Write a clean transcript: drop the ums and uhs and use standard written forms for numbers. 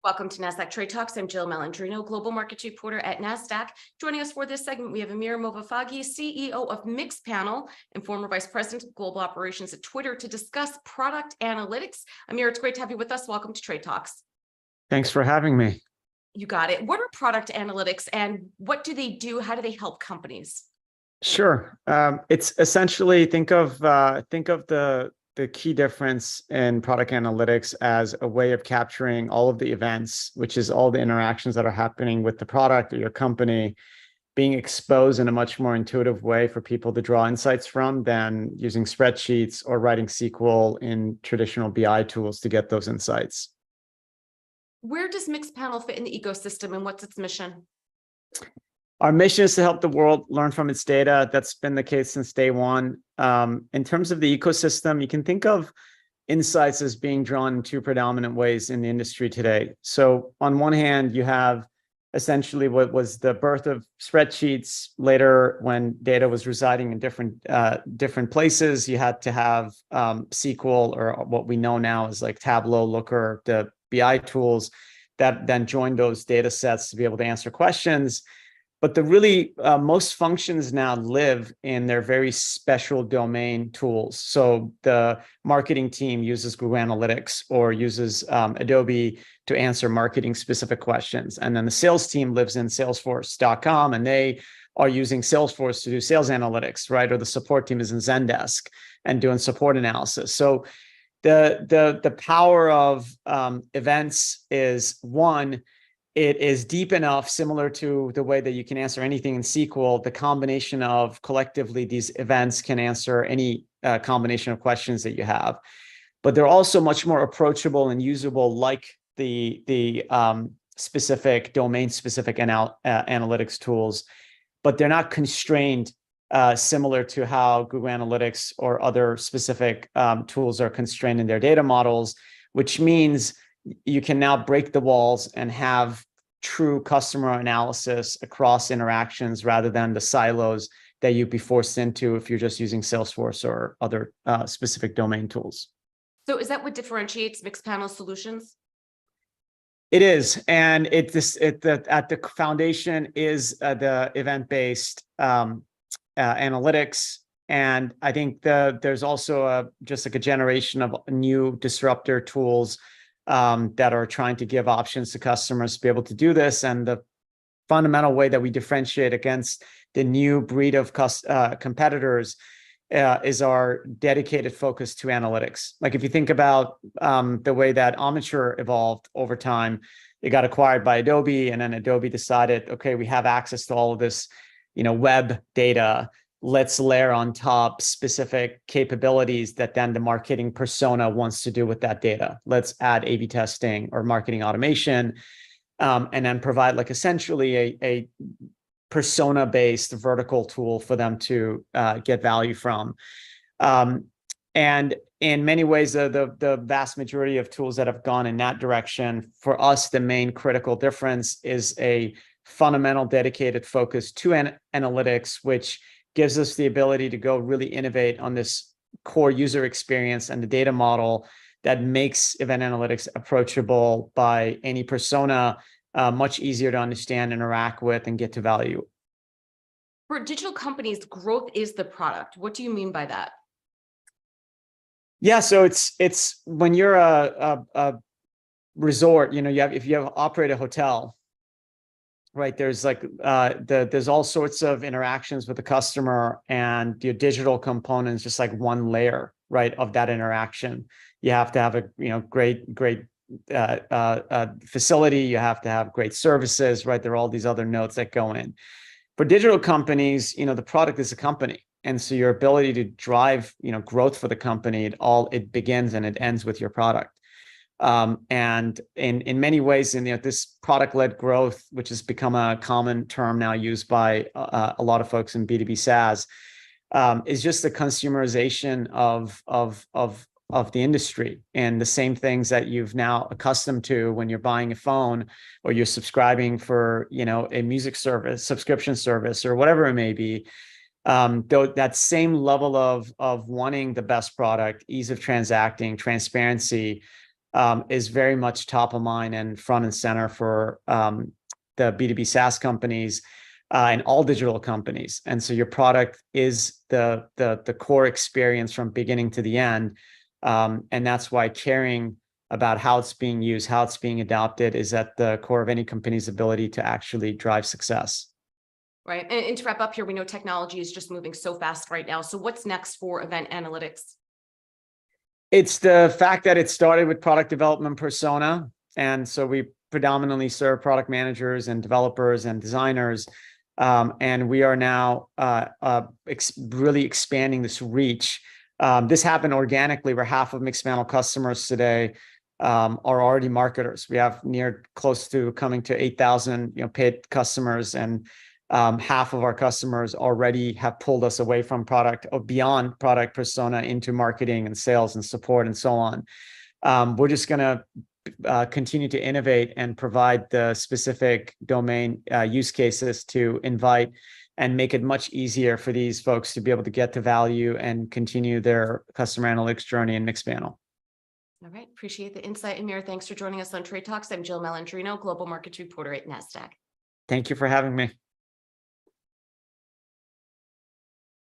Welcome to Nasdaq Trade Talks. I'm Jill Malandrino, Global Markets Reporter at Nasdaq. Joining us for this segment, we have Amir Movafagi, CEO of Mixpanel and former Vice President of Global Operations at Twitter, to discuss product analytics. Amir, it's great to have you with us. Welcome to Trade Talks. Thanks for having me. You got it. What are product analytics and what do they do? How do they help companies? Sure. It's essentially think of the key difference in product analytics as a way of capturing all of the events, which is all the interactions that are happening with the product or your company, being exposed in a much more intuitive way for people to draw insights from than using spreadsheets or writing SQL in traditional BI tools to get those insights. Where does Mixpanel fit in the ecosystem and what's its mission? Our mission is to help the world learn from its data. That's been the case since day one. In terms of the ecosystem, you can think of insights as being drawn in two predominant ways in the industry today. So on one hand, you have essentially what was the birth of spreadsheets. Later, when data was residing in different places, you had to have SQL, or what we know now as like Tableau, Looker, the BI tools that then joined those data sets to be able to answer questions. But the really most functions now live in their very special domain tools. So the marketing team uses Google Analytics or uses Adobe to answer marketing specific questions. And then the sales team lives in Salesforce.com and they are using Salesforce to do sales analytics, right? Or the support team is in Zendesk and doing support analysis. So the power of events is, one, it is deep enough, similar to the way that you can answer anything in SQL. The combination of collectively these events can answer any combination of questions that you have. But they're also much more approachable and usable, like the specific domain-specific analytics tools. But they're not constrained, similar to how Google Analytics or other specific tools are constrained in their data models, which means you can now break the walls and have true customer analysis across interactions rather than the silos that you'd be forced into if you're just using Salesforce or other specific domain tools. So is that what differentiates Mixpanel solutions? It is, and at the foundation is the event-based analytics. And I think there's also just like a generation of new disruptor tools that are trying to give options to customers to be able to do this. And the fundamental way that we differentiate against the new breed of competitors is our dedicated focus to analytics. Like if you think about the way that Omniture evolved over time, it got acquired by Adobe, and then Adobe decided, okay, we have access to all of this, web data. Let's layer on top specific capabilities that then the marketing persona wants to do with that data. Let's add A/B testing or marketing automation, and then provide like essentially a persona-based vertical tool for them to get value from. And in many ways, the vast majority of tools that have gone in that direction, for us, the main critical difference is a fundamental dedicated focus to analytics, which gives us the ability to go really innovate on this core user experience and the data model that makes event analytics approachable by any persona, much easier to understand, interact with, and get to value. For digital companies, growth is the product. What do you mean by that? Yeah, so it's when you're a resort, if you operate a hotel, right, there's like there's all sorts of interactions with the customer, and your digital component is just like one layer, right, of that interaction. You have to have a great facility. You have to have great services, right? There are all these other nodes that go in. For digital companies, the product is a company, and so your ability to drive growth for the company, it begins and it ends with your product. And in many ways, this product-led growth, which has become a common term now used by a lot of folks in B2B SaaS, is just the consumerization of the industry, and the same things that you've now accustomed to when you're buying a phone or you're subscribing for a music service, subscription service, or whatever it may be. Though that same level of wanting the best product, ease of transacting, transparency, is very much top of mind and front and center for the B2B SaaS companies and all digital companies. And so your product is the core experience from beginning to the end. And that's why caring about how it's being used, how it's being adopted is at the core of any company's ability to actually drive success. Right. And to wrap up here, we know technology is just moving so fast right now. So what's next for event analytics? It's the fact that it started with product development persona. And so we predominantly serve product managers and developers and designers. And we are now really expanding this reach. This happened organically, where half of Mixpanel customers today are already marketers. We have close to coming to 8,000 paid customers, and half of our customers already have pulled us away from product or beyond product persona into marketing and sales and support and so on. We're just going to continue to innovate and provide the specific domain use cases to invite and make it much easier for these folks to be able to get to value and continue their customer analytics journey in Mixpanel. All right. Appreciate the insight. Amir, thanks for joining us on Trade Talks. I'm Jill Malandrino, Global Markets Reporter at Nasdaq. Thank you for having me.